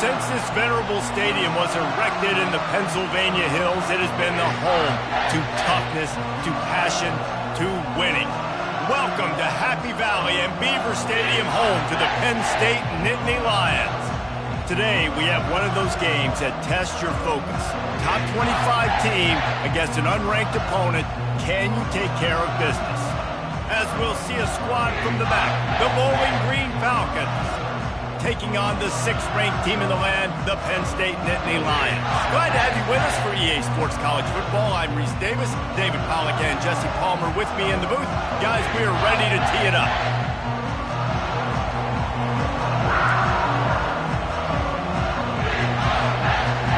Since this venerable stadium was erected in the Pennsylvania hills, it has been the home to toughness, to passion, to winning. Welcome to Happy Valley and Beaver Stadium, home to the Penn State Nittany Lions. Today, we have one of those games that tests your focus. Top 25 team against an unranked opponent. Can you take care of business? As we'll see a squad from the back, the Bowling Green Falcons, taking on the 6th-ranked team in the land, the Penn State Nittany Lions. Glad to have you with us for EA Sports College Football. I'm Reese Davis, David Pollack and Jesse Palmer with me in the booth. Guys, we are ready to tee it up.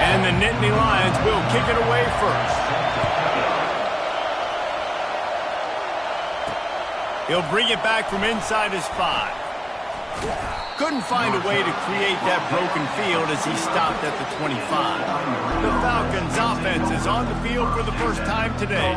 And the Nittany Lions will kick it away first. He'll bring it back from inside his 5. Couldn't find a way to create that broken field as he stopped at the 25. The Falcons' offense is on the field for the first time today.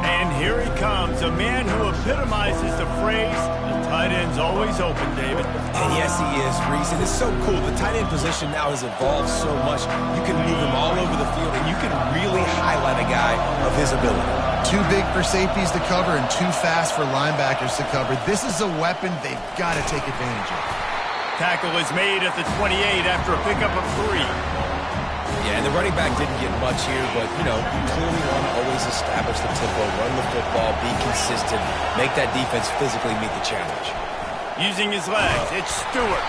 And here he comes, a man who epitomizes the phrase, the tight end's always open, David. And yes, he is, Reese. And it's so cool. The tight end position now has evolved so much. You can move him all over the field, and you can really highlight a guy of his ability. Too big for safeties to cover and too fast for linebackers to cover. This is a weapon they've got to take advantage of. Tackle is made at the 28 after a pickup of 3. Yeah, and the running back didn't get much here, but, you know, you clearly want to always establish the tempo, run the football, be consistent, make that defense physically meet the challenge. Using his legs, it's Stewart.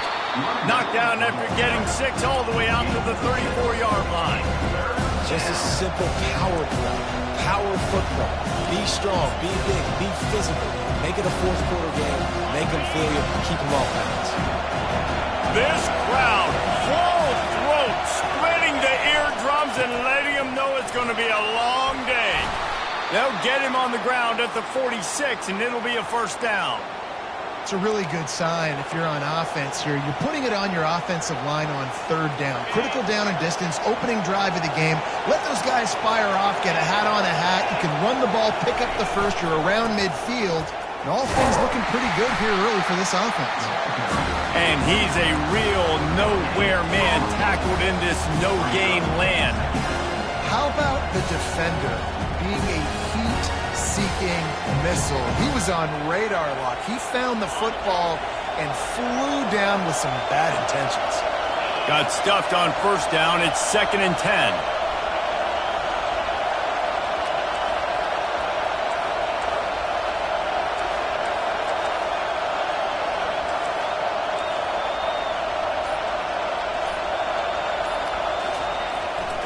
Knocked down after getting 6 all the way out to the 34-yard line. Just a simple power play. Power football. Be strong, be big, be physical. Make it a fourth-quarter game. Make them feel you, keep them off balance. This crowd, full throat, splitting the eardrums and letting him know it's going to be a long day. They'll get him on the ground at the 46, and it'll be a first down. It's a really good sign if you're on offense here. You're putting it on your offensive line on 3rd down. Critical down and distance, opening drive of the game. Let those guys fire off, get a hat on a hat. You can run the ball, pick up the first. You're around midfield. And all things looking pretty good here early for this offense. And he's a real nowhere man tackled in this no-gain land. How about the defender being a heat-seeking missile? He was on radar lock. He found the football and flew down with some bad intentions. Got stuffed on first down. It's 2nd and 10.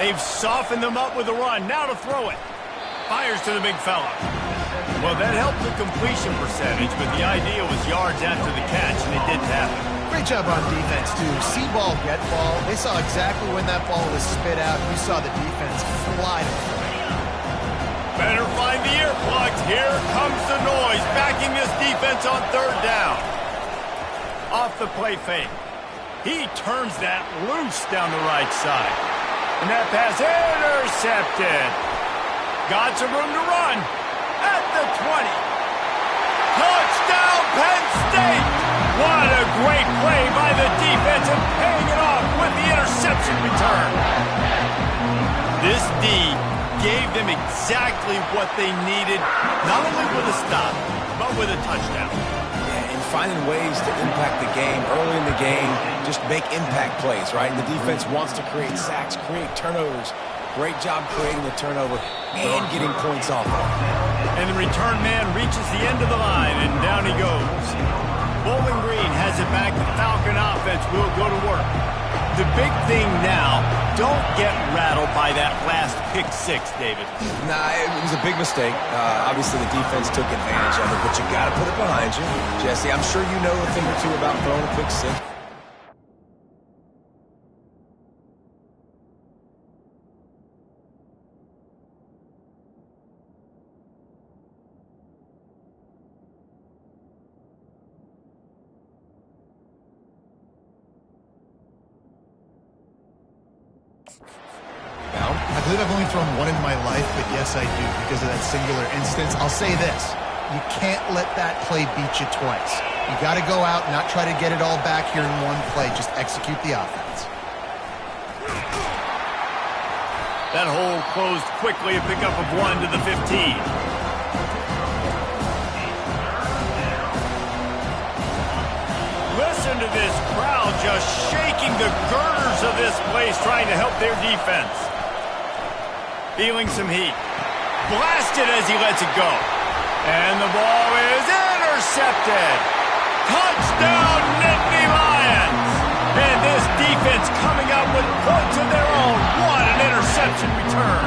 They've softened them up with a run. Now to throw it. Fires to the big fella. Well, that helped the completion percentage, but the idea was yards after the catch, and it didn't happen. Great job on defense, too. See ball, get ball. They saw exactly when that ball was spit out. You saw the defense fly to the play. Better find the earplugs. Here comes the noise, backing this defense on 3rd down. Off the play fake. He turns that loose down the right side. And that pass intercepted. Got some room to run at the 20. Touchdown, Penn State! What a great play by the defense and paying it off with the interception return. This D gave them exactly what they needed, not only with a stop, but with a touchdown. Finding ways to impact the game early in the game, just make impact plays, right? The defense wants to create sacks, create turnovers. Great job creating the turnover and getting points off of it. And the return man reaches the end of the line, and down he goes. Bowling Green has it back. The Falcon offense will go to work. The big thing now, don't get rattled by that last pick-6, David. Nah, it was a big mistake. Obviously, the defense took advantage of it, but you got to put it behind you. Jesse, I'm sure you know a thing or two about throwing a pick-6. I believe I've only thrown one in my life, but yes, I do, because of that singular instance. I'll say this. You can't let that play beat you twice. You got to go out and not try to get it all back here in one play. Just execute the offense. That hole closed quickly, a pickup of 1 to the 15. Listen to this crowd just shaking the girders of this place, trying to help their defense. Feeling some heat. Blasted as he lets it go. And the ball is intercepted. Touchdown, Nittany Lions. And this defense coming up with points of their own. What an interception return.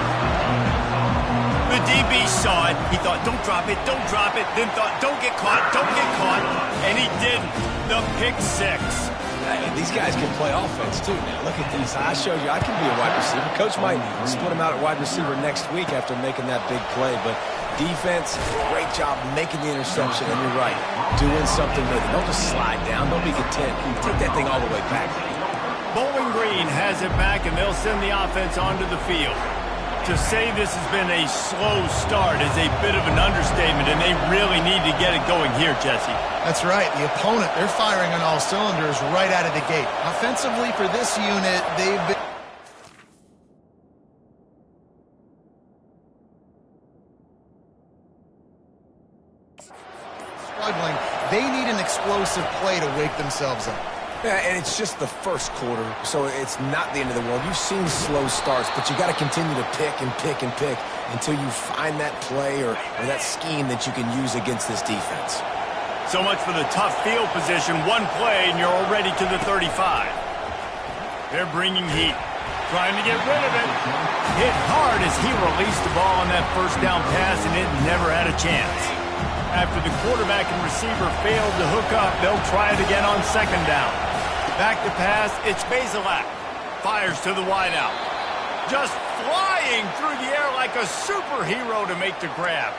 The DB saw it. He thought, don't drop it, don't drop it. Then thought, don't get caught, don't get caught. And he didn't. The pick six. These guys can play offense, too. Now, look at this. I showed you I can be a wide receiver. Coach might split him out at wide receiver next week after making that big play. But defense, great job making the interception. And you're right, doing something with it. Don't just slide down. Don't be content. Take that thing all the way back. Bowling Green has it back, and they'll send the offense onto the field. To say this has been a slow start is a bit of an understatement, and they really need to get it going here, Jesse. That's right. The opponent, they're firing on all cylinders right out of the gate. Offensively for this unit, they've been struggling. They need an explosive play to wake themselves up. Yeah, and it's just the first quarter, so it's not the end of the world. You've seen slow starts, but you got to continue to pick and pick and pick until you find that play or that scheme that you can use against this defense. So much for the tough field position. One play, and you're already to the 35. They're bringing heat, trying to get rid of it. Hit hard as he released the ball on that first down pass, and it never had a chance. After the quarterback and receiver failed to hook up, they'll try it again on second down. Back to pass, it's Bazelak. Fires to the wideout. Just flying through the air like a superhero to make the grab.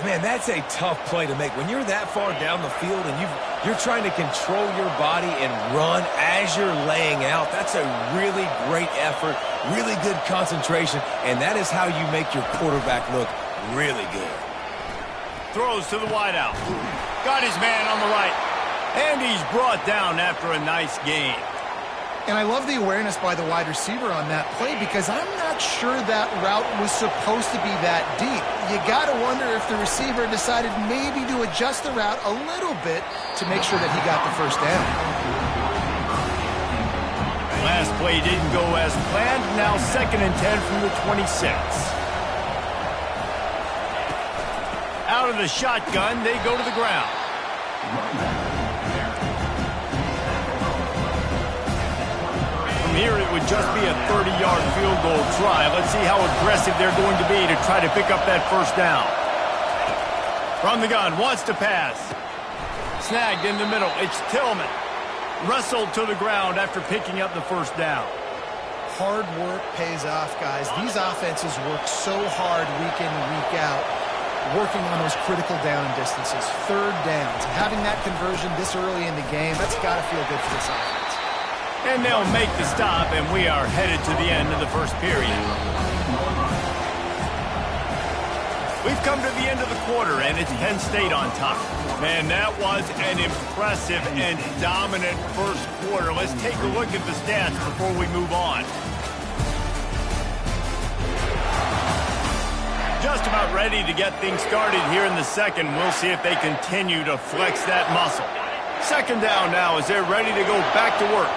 Man, that's a tough play to make. When you're that far down the field and you're trying to control your body and run as you're laying out, that's a really great effort, really good concentration, and that is how you make your quarterback look really good. Throws to the wideout. Got his man on the right. And he's brought down after a nice gain. And I love the awareness by the wide receiver on that play because I'm not sure that route was supposed to be that deep. You got to wonder if the receiver decided maybe to adjust the route a little bit to make sure that he got the first down. Last play didn't go as planned. Now 2nd and 10 from the 26. Out of the shotgun, they go to the ground. From here, it would just be a 30-yard field goal try. Let's see how aggressive they're going to be to try to pick up that first down. From the gun, wants to pass. Snagged in the middle. It's Tillman. Wrestled to the ground after picking up the first down. Hard work pays off, guys. These offenses work so hard week in and week out, working on those critical down distances, third downs. And having that conversion this early in the game, that's got to feel good for this offense. And they'll make the stop, and we are headed to the end of the first period. We've come to the end of the quarter, and it's Penn State on top. Man, that was an impressive and dominant first quarter. Let's take a look at the stats before we move on. Just about ready to get things started here in the second. We'll see if they continue to flex that muscle. Second down now as they're ready to go back to work.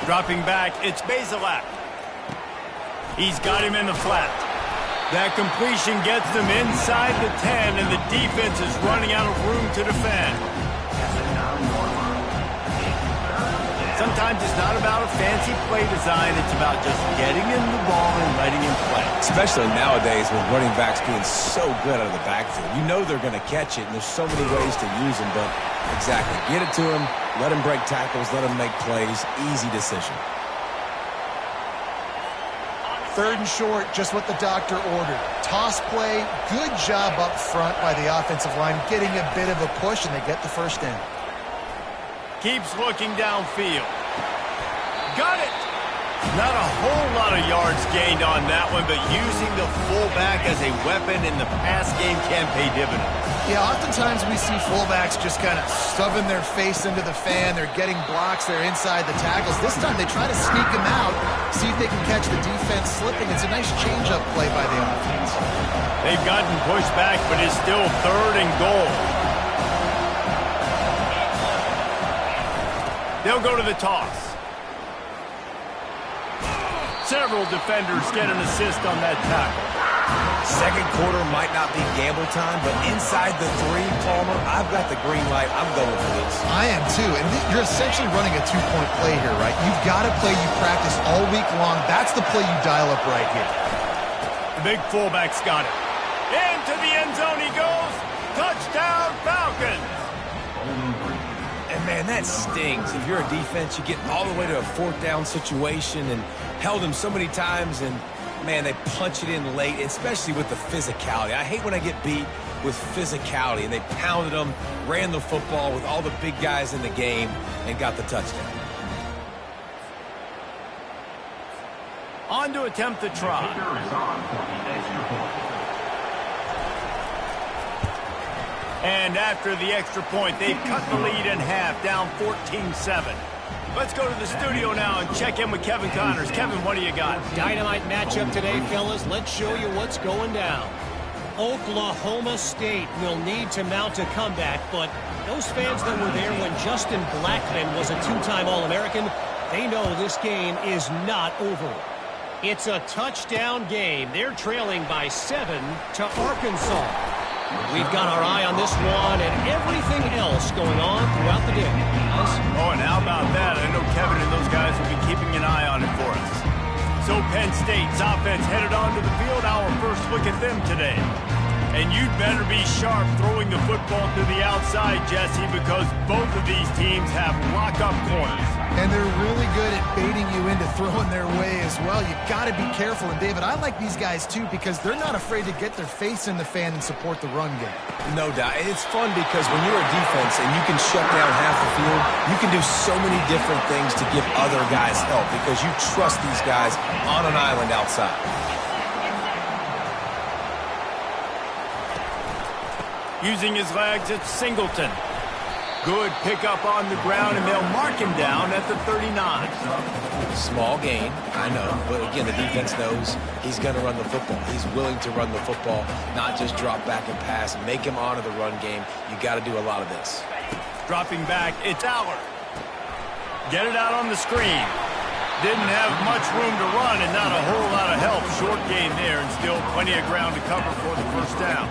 Dropping back, it's Bazelak. He's got him in the flat. That completion gets them inside the 10, and the defense is running out of room to defend. Sometimes it's not about a fancy play design. It's about just getting him the ball and letting him play. Especially nowadays with running backs being so good out of the backfield. You know they're going to catch it, and there's so many ways to use them, but exactly. Get it to him, let him break tackles, let him make plays. Easy decision. 3rd and short, just what the doctor ordered. Toss play, good job up front by the offensive line, getting a bit of a push, and they get the first down. Keeps looking downfield. Got it! Not a whole lot of yards gained on that one, but using the fullback as a weapon in the pass game can pay dividends. Yeah, oftentimes we see fullbacks just kind of stubbing their face into the fan. They're getting blocks. They're inside the tackles. This time they try to sneak them out, see if they can catch the defense slipping. It's a nice change-up play by the offense. They've gotten pushed back, but it's still 3rd and goal. They'll go to the toss. Several defenders get an assist on that tackle. Second quarter might not be gamble time, but inside the 3, Palmer, I've got the green light. I'm going for this. I am too, and you're essentially running a 2-point play here, right? You've got a play you practice all week long. That's the play you dial up right here. The big fullback's got it. Into the end zone he goes. Touchdown, Falcons. And, man, that stings. If you're a defense, you get all the way to a 4th down situation and held him so many times, and, man, they punch it in late, especially with the physicality. I hate when I get beat with physicality, and they pounded them, ran the football with all the big guys in the game, and got the touchdown. On to attempt the try. And after the extra point, they've cut the lead in half, down 14-7. Let's go to the studio now and check in with Kevin Connors. Kevin, what do you got? Dynamite matchup today, fellas. Let's show you what's going down. Oklahoma State will need to mount a comeback, but those fans that were there when Justin Blackmon was a 2-time All-American, they know this game is not over. It's a touchdown game. They're trailing by 7 to Arkansas. We've got our eye on this one and everything else going on throughout the day, guys. Oh, and how about that? I know Kevin and those guys will be keeping an eye on it for us. So Penn State's offense headed onto the field. Our first look at them today. And you'd better be sharp throwing the football to the outside, Jesse, because both of these teams have lock-up corners. And they're really good at baiting you into throwing their way as well. You've got to be careful. And, David, I like these guys, too, because they're not afraid to get their face in the fan and support the run game. No doubt. It's fun because when you're a defense and you can shut down half the field, you can do so many different things to give other guys help because you trust these guys on an island outside. Using his legs, it's Singleton. Good pickup on the ground, and they'll mark him down at the 39. Small gain, I know, but again, the defense knows he's going to run the football. He's willing to run the football, not just drop back and pass, make him honor the run game. You got to do a lot of this. Dropping back, it's Aller. Get it out on the screen. Didn't have much room to run and not a whole lot of help. Short gain there and still plenty of ground to cover for the first down.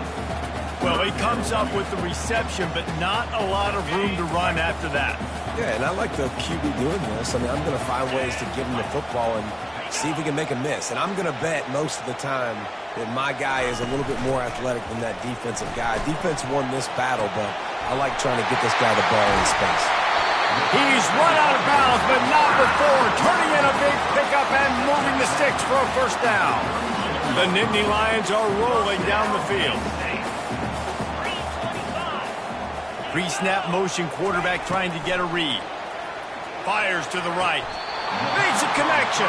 Well, he comes up with the reception, but not a lot of room to run after that. Yeah, and I like the QB doing this. I mean, I'm going to find ways to give him the football and see if he can make a miss. And I'm going to bet most of the time that my guy is a little bit more athletic than that defensive guy. Defense won this battle, but I like trying to get this guy the ball in space. He's run out of bounds, but not before. Turning in a big pickup and moving the sticks for a first down. The Nittany Lions are rolling down the field. Pre-snap motion quarterback trying to get a read. Fires to the right. Makes a connection.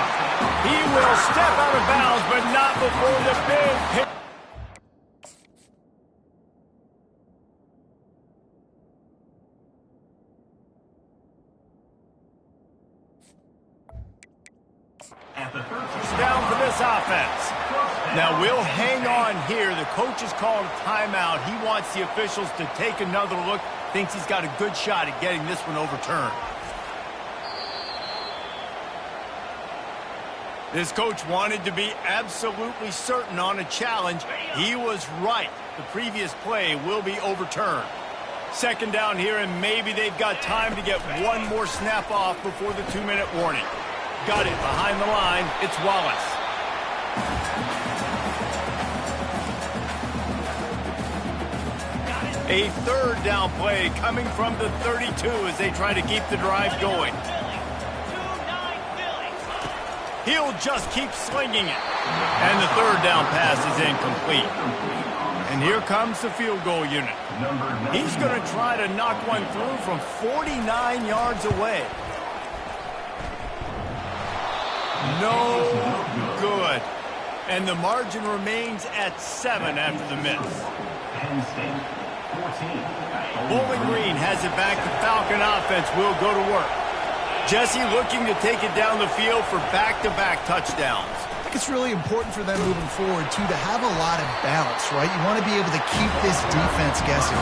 He will step out of bounds, but not before the big hit. Down for this offense. Now we'll hang on here. The coach has called a timeout. He wants the officials to take another look. Thinks he's got a good shot at getting this one overturned. This coach wanted to be absolutely certain on a challenge. He was right. The previous play will be overturned. Second down here, and maybe they've got time to get one more snap off before the 2-minute warning. Got it behind the line. It's Wallace. A third down play coming from the 32 as they try to keep the drive going. He'll just keep slinging it. And the third down pass is incomplete. And here comes the field goal unit. He's going to try to knock one through from 49 yards away. No good. And the margin remains at 7 after the miss. Penn State 14. Bowling Green has it back. The Falcon offense will go to work. Jesse looking to take it down the field for back-to-back touchdowns. I think it's really important for them moving forward, too, to have a lot of balance, right? You want to be able to keep this defense guessing.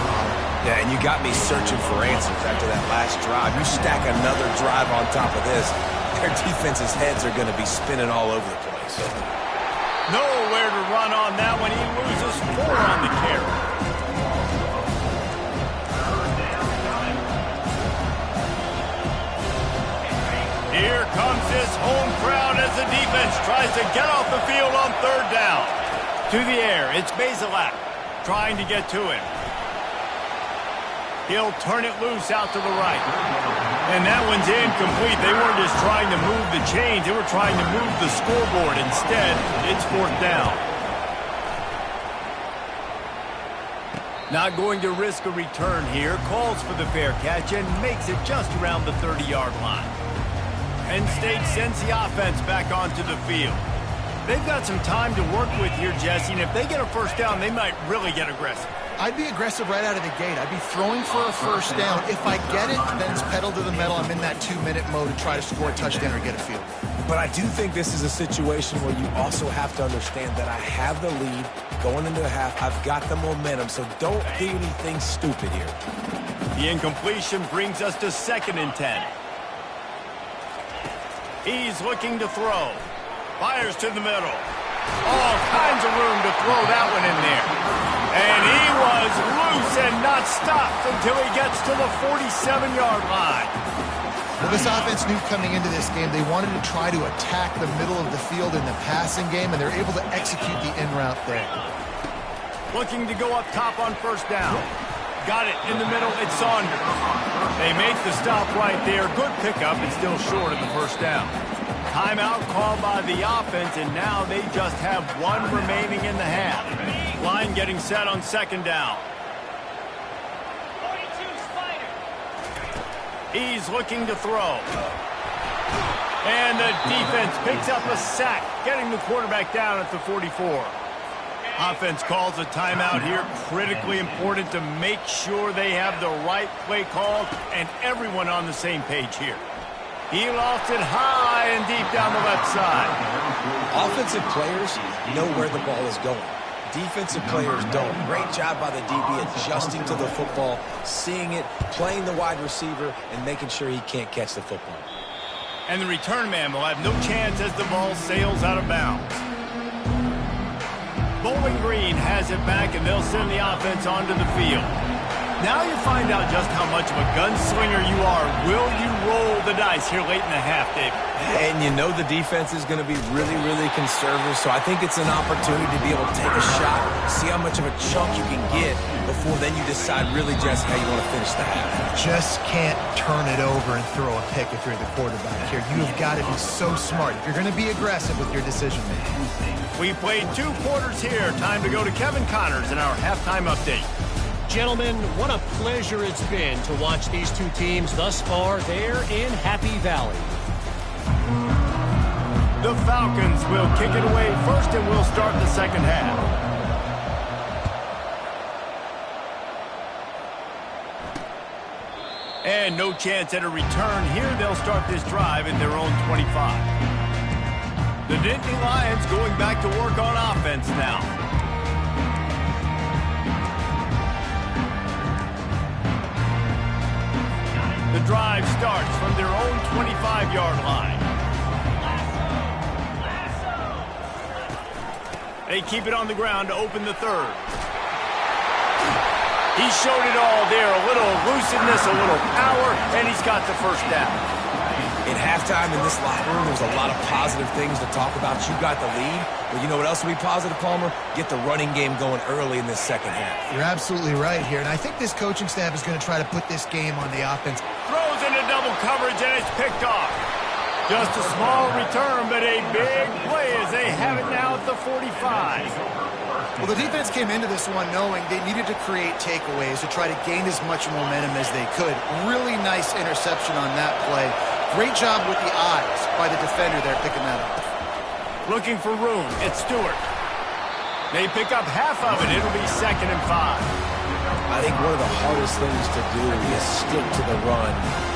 Yeah, and you got me searching for answers after that last drive. You stack another drive on top of this, their defense's heads are going to be spinning all over the place. Nowhere to run on that one. He loses 4 on the carry. Here comes this home crowd as the defense tries to get off the field on third down. To the air, it's Bazelak trying to get to him. He'll turn it loose out to the right. And that one's incomplete. They weren't just trying to move the chains. They were trying to move the scoreboard. Instead, it's fourth down. Not going to risk a return here. Calls for the fair catch and makes it just around the 30-yard line. Penn State sends the offense back onto the field. They've got some time to work with here, Jesse, and if they get a first down, they might really get aggressive. I'd be aggressive right out of the gate. I'd be throwing for a first down. If I get it, then it's pedal to the metal. I'm in that 2-minute mode to try to score a touchdown or get a field. But I do think this is a situation where you also have to understand that I have the lead going into the half. I've got the momentum, so don't do anything stupid here. The incompletion brings us to 2nd and 10. He's looking to throw. Fires to the middle. All kinds of room to throw that one in there. And he was loose and not stopped until he gets to the 47-yard line. Well, this offense knew coming into this game they wanted to try to attack the middle of the field in the passing game, and they're able to execute the in-route there. Looking to go up top on first down. Got it in the middle. It's Saunders. They make the stop right there. Good pickup. It's still short of the first down. Timeout called by the offense, and now they just have 1 remaining in the half. Line getting set on 2nd down. He's looking to throw. And the defense picks up a sack, getting the quarterback down at the 44. Offense calls a timeout here. Critically important to make sure they have the right play called and everyone on the same page here. He lost it high and deep down the left side. Offensive players know where the ball is going. Defensive players don't. Great job by the DB adjusting to the football, seeing it, playing the wide receiver, and making sure he can't catch the football. And the return man will have no chance as the ball sails out of bounds. Bowling Green has it back, and they'll send the offense onto the field. Now you find out just how much of a gunslinger you are. Will you roll the dice here late in the half, David? And you know the defense is going to be really, really conservative, so I think it's an opportunity to be able to take a shot, see how much of a chunk you can get before then you decide really just how you want to finish the half. Just can't turn it over and throw a pick if you're the quarterback here. You've got to be so smart if you're going to be aggressive with your decision-making. We played 2 quarters here. Time to go to Kevin Connors in our halftime update. Gentlemen, what a pleasure it's been to watch these 2 teams thus far there in Happy Valley. The Falcons will kick it away first, and we'll start the second half. And no chance at a return here. They'll start this drive at their own 25. The Nittany Lions going back to work on offense now. The drive starts from their own 25-yard line. They keep it on the ground to open the third. He showed it all there. A little elusiveness, a little power, and he's got the first down. At halftime in this locker room, there's a lot of positive things to talk about. You got the lead. But you know what else will be positive, Palmer? Get the running game going early in this second half. You're absolutely right here. And I think this coaching staff is going to try to put this game on the offense. Throws into double coverage, and it's picked off. Just a small return, but a big play as they have it now at the 45. Well, the defense came into this one knowing they needed to create takeaways to try to gain as much momentum as they could. Really nice interception on that play. Great job with the eyes by the defender there picking that up. Looking for room. It's Stewart. They pick up half of it. It'll be 2nd and 5. I think one of the hardest things to do is stick to the run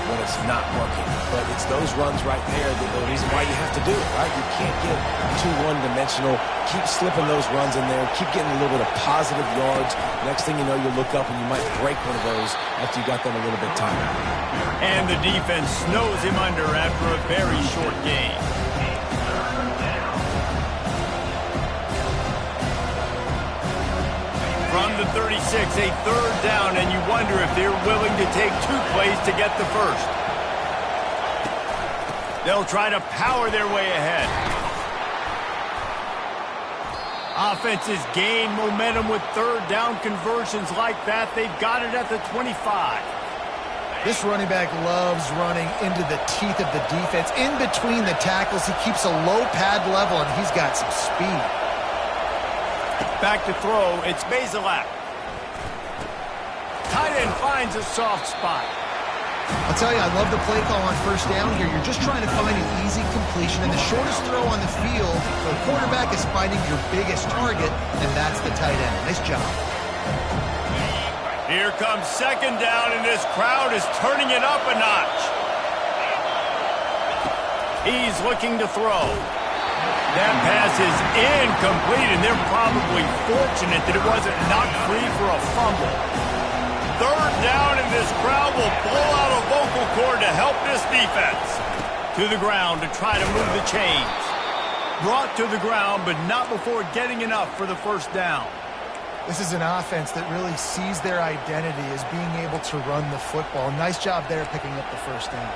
when it's not working. But it's those runs right there that the reason why you have to do it, right? You can't get too one-dimensional. Keep slipping those runs in there. Keep getting a little bit of positive yards. Next thing you know, you look up and you might break one of those after you got them a little bit tired. And the defense snows him under after a very short game. From the 36, a 3rd down, and you wonder if they're willing to take 2 plays to get the first. They'll try to power their way ahead. Offenses gain momentum with 3rd down conversions like that. They've got it at the 25. This running back loves running into the teeth of the defense. In between the tackles, he keeps a low pad level, and he's got some speed. Back to throw, it's Bazelak. Tight end finds a soft spot. I'll tell you, I love the play call on 1st down here. You're just trying to find an easy completion, and the shortest throw on the field for a quarterback is finding your biggest target, and that's the tight end. Nice job. Here comes 2nd down, and this crowd is turning it up a notch. He's looking to throw. That pass is incomplete, and they're probably fortunate that it wasn't knocked free for a fumble. 3rd down, and this crowd will blow out a vocal cord to help this defense. To the ground to try to move the chains. Brought to the ground, but not before getting enough for the 1st down. This is an offense that really sees their identity as being able to run the football. Nice job there picking up the 1st down.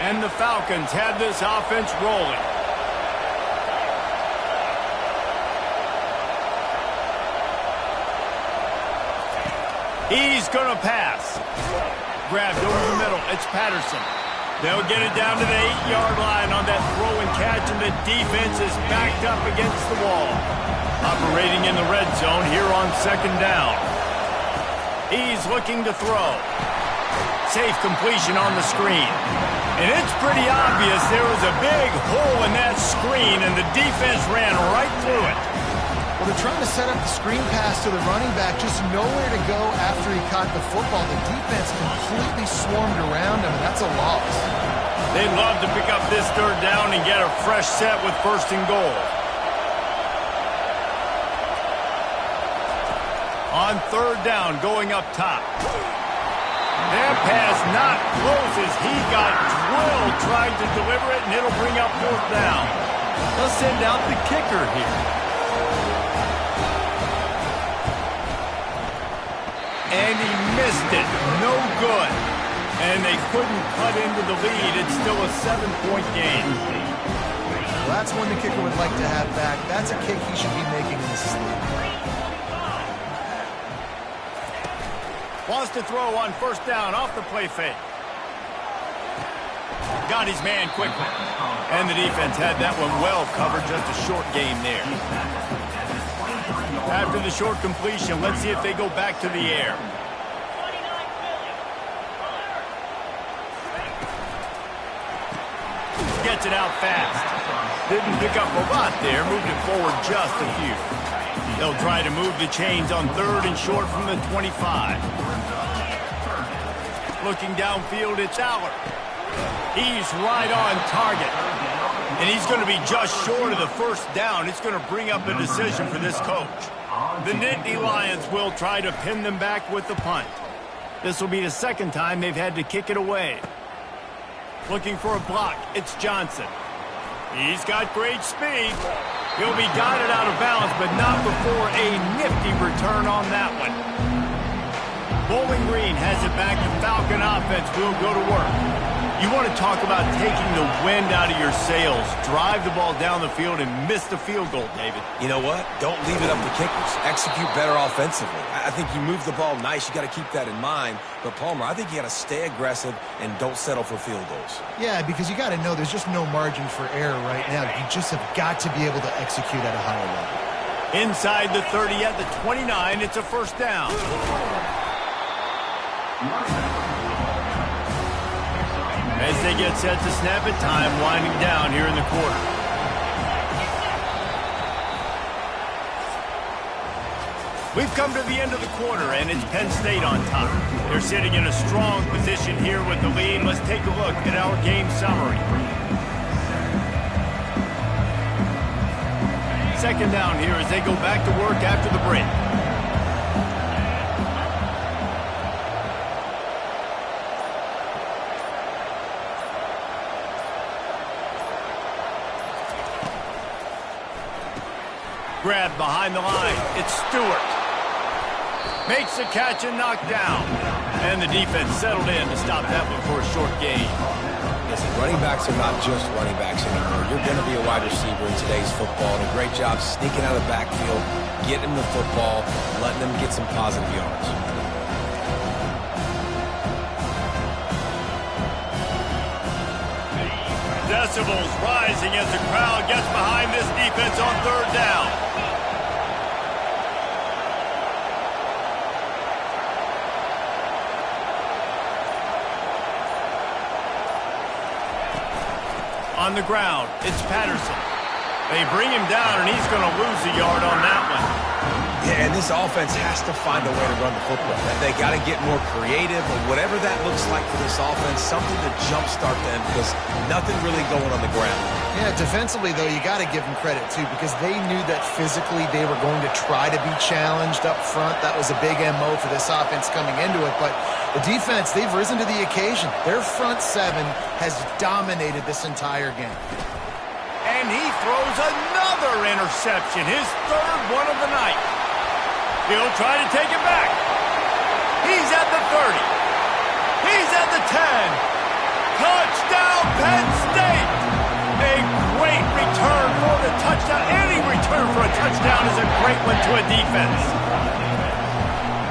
And the Falcons have this offense rolling. He's going to pass. Grabbed over the middle. It's Patterson. They'll get it down to the 8-yard line on that throw and catch, and the defense is backed up against the wall. Operating in the red zone here on 2nd down. He's looking to throw. Safe completion on the screen. And it's pretty obvious there was a big hole in that screen, and the defense ran right through it. Well, they're trying to set up the screen pass to the running back, just nowhere to go after he caught the football. The defense completely swarmed around him, and that's a loss. They'd love to pick up this 3rd down and get a fresh set with 1st and goal. On 3rd down, going up top. That pass not close as he got drilled trying to deliver it, and it'll bring up 4th down. They'll send out the kicker here. And he missed it. No good. And they couldn't cut into the lead. It's still a 7-point game. Well, that's one the kicker would like to have back. That's a kick he should be making in this league. Wants to throw on 1st down off the play fake. Got his man quickly. And the defense had that one well covered. Just a short game there. After the short completion, let's see if they go back to the air. Gets it out fast. Didn't pick up a lot there. Moved it forward just a few. They'll try to move the chains on 3rd and short from the 25. Looking downfield, it's Aller. He's right on target. And he's going to be just short of the 1st down. It's going to bring up a decision for this coach. The Nittany Lions will try to pin them back with the punt. This will be the 2nd time they've had to kick it away. Looking for a block, it's Johnson. He's got great speed. He'll be guided out of bounds, but not before a nifty return on that one. Bowling Green has it back. The Falcon offense will go to work. You want to talk about taking the wind out of your sails. Drive the ball down the field and miss the field goal, David. You know what? Don't leave it up to kickers. Execute better offensively. I think you move the ball nice. You got to keep that in mind. But, Palmer, I think you got to stay aggressive and don't settle for field goals. Yeah, because you got to know there's just no margin for error right now. You just have got to be able to execute at a higher level. Inside the 30 at the 29, it's a first down. As they get set to snap it, time winding down here in the quarter. We've come to the end of the quarter, and it's Penn State on top. They're sitting in a strong position here with the lead. Let's take a look at our game summary. Second down here as they go back to work after the break. Grabbed behind the line. It's Stewart. Makes the catch and knocked down. And the defense settled in to stop that one for a short gain. Listen, running backs are not just running backs anymore. You're going to be a wide receiver in today's football. And a great job sneaking out of the backfield, getting them the football, letting them get some positive yards. Decibels rising as the crowd gets behind this defense on third down. On the ground, it's Patterson. They bring him down, and he's going to lose a yard on that one. Yeah, and this offense has to find a way to run the football. They got to get more creative, or whatever that looks like for this offense, something to jumpstart them, because nothing really going on the ground. Yeah, defensively, though, you got to give them credit, too, because they knew that physically they were going to try to be challenged up front. That was a big MO for this offense coming into it, but the defense, they've risen to the occasion. Their front seven has dominated this entire game. And he throws another interception, his third one of the night. He'll try to take it back. He's at the 30. He's at the 10. Touchdown, Penn State! A great return for the touchdown. Any return for a touchdown is a great one to a defense.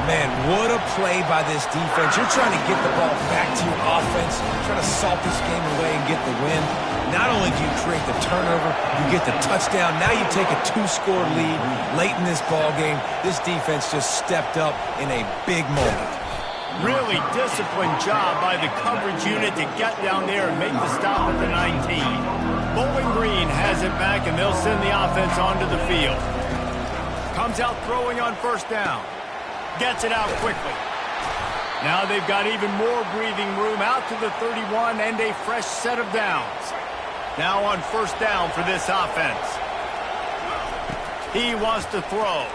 Man, what a play by this defense. You're trying to get the ball back to your offense, trying to salt this game away and get the win. Not only do you create the turnover, you get the touchdown. Now you take a 2-score lead late in this ball game. This defense just stepped up in a big moment. Really disciplined job by the coverage unit to get down there and make the stop at the 19. Bowling Green has it back, and they'll send the offense onto the field. Comes out throwing on first down. Gets it out quickly. Now they've got even more breathing room out to the 31 and a fresh set of downs. Now on first down for this offense. He wants to throw.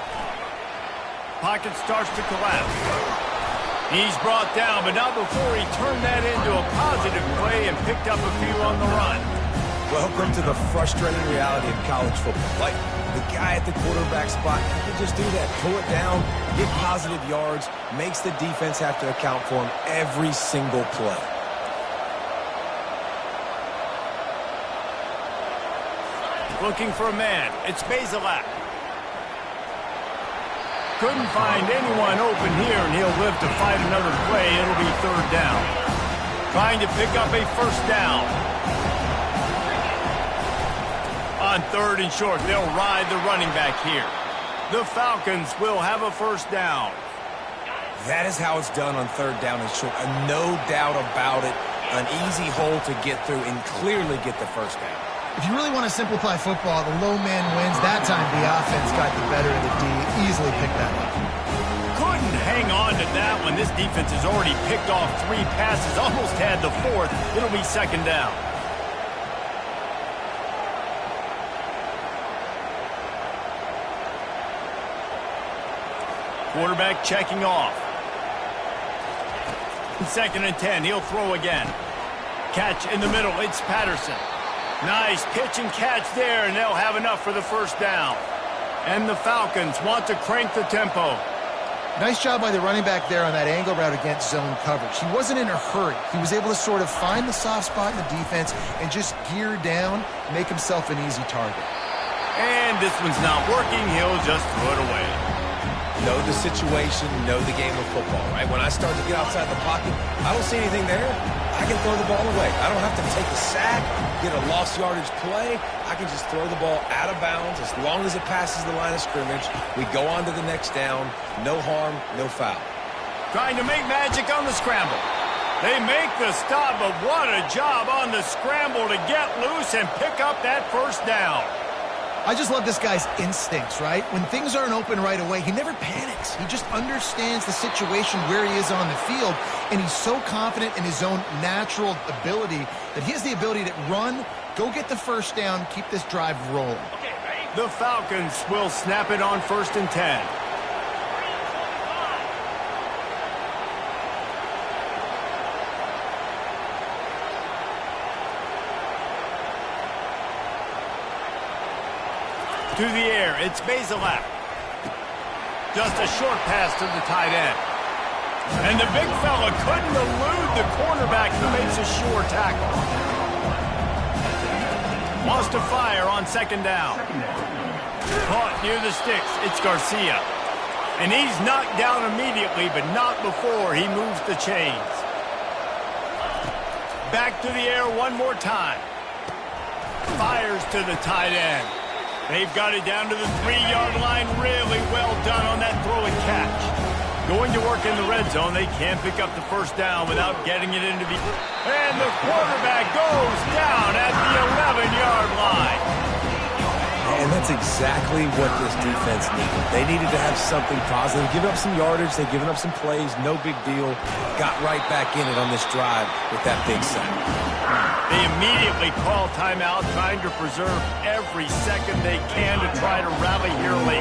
Pocket starts to collapse. He's brought down, but not before he turned that into a positive play and picked up a few on the run. Welcome to the frustrating reality of college football. Like, the guy at the quarterback spot, he can just do that. Pull it down, get positive yards, makes the defense have to account for him every single play. Looking for a man. It's Bazelak. Couldn't find anyone open here, and he'll live to fight another play. It'll be third down. Trying to pick up a first down. On third and short, they'll ride the running back here. The Falcons will have a first down. That is how it's done on third down and short. No doubt about it. An easy hole to get through and clearly get the first down. If you really want to simplify football, the low man wins. That time the offense got the better of the D. Easily picked that up. Couldn't hang on to that one. This defense has already picked off 3 passes, almost had the 4th. It'll be second down. Quarterback checking off. Second and 10. He'll throw again. Catch in the middle. It's Patterson. Nice pitch and catch there, and they'll have enough for the first down. And the Falcons want to crank the tempo. Nice job by the running back there on that angle route against zone coverage. He wasn't in a hurry. He was able to sort of find the soft spot in the defense and just gear down, make himself an easy target. And this one's not working. He'll just throw it away. Know the situation, know the game of football, right? When I start to get outside the pocket, I don't see anything there. I can throw the ball away. I don't have to take a sack, get a lost yardage play. I can just throw the ball out of bounds as long as it passes the line of scrimmage. We go on to the next down. No harm, no foul. Trying to make magic on the scramble. They make the stop, but what a job on the scramble to get loose and pick up that first down. I just love this guy's instincts, right? When things aren't open right away, he never panics. He just understands the situation where he is on the field, and he's so confident in his own natural ability that he has the ability to run, go get the first down, keep this drive rolling. The Falcons will snap it on 1st and 10. To the air, it's Bazelak. Just a short pass to the tight end. And the big fella couldn't elude the cornerback who makes a sure tackle. Wants to fire on 2nd down. Caught near the sticks, it's Garcia. And he's knocked down immediately, but not before he moves the chains. Back to the air one more time. Fires to the tight end. They've got it down to the 3-yard line. Really well done on that throw and catch. Going to work in the red zone. They can't pick up the first down without getting it into the... And the quarterback goes down at the 11-yard line. And that's exactly what this defense needed. They needed to have something positive. Giving up some yardage. They've given up some plays. No big deal. Got right back in it on this drive with that big sack. They immediately call timeout, trying to preserve every second they can to try to rally here late.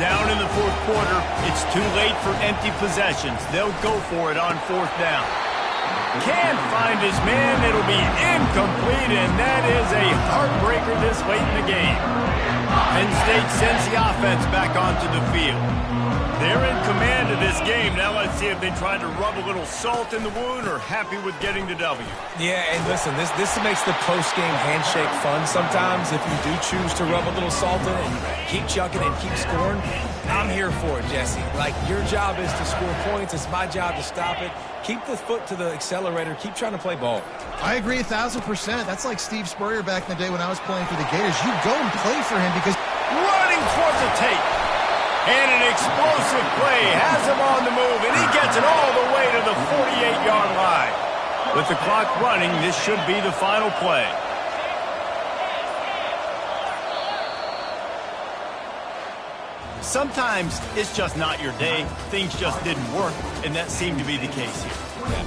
Down in the 4th quarter, it's too late for empty possessions. They'll go for it on 4th down. Can't find his man. It'll be incomplete, and that is a heartbreaker this late in the game. Penn State sends the offense back onto the field. They're in command of this game. Now let's see if they try to rub a little salt in the wound or happy with getting the W. Yeah, and listen, this makes the post-game handshake fun sometimes. If you do choose to rub a little salt in it and keep chucking and keep scoring, I'm here for it, Jesse. Like, your job is to score points. It's my job to stop it. Keep the foot to the accelerator. Keep trying to play ball. I agree 1,000%. That's like Steve Spurrier back in the day when I was playing for the Gators. You go and play for him because... Running for the tape. And an explosive play has him on the move, and he gets it all the way to the 48-yard line. With the clock running, this should be the final play. Sometimes it's just not your day. Things just didn't work, and that seemed to be the case here. Yeah.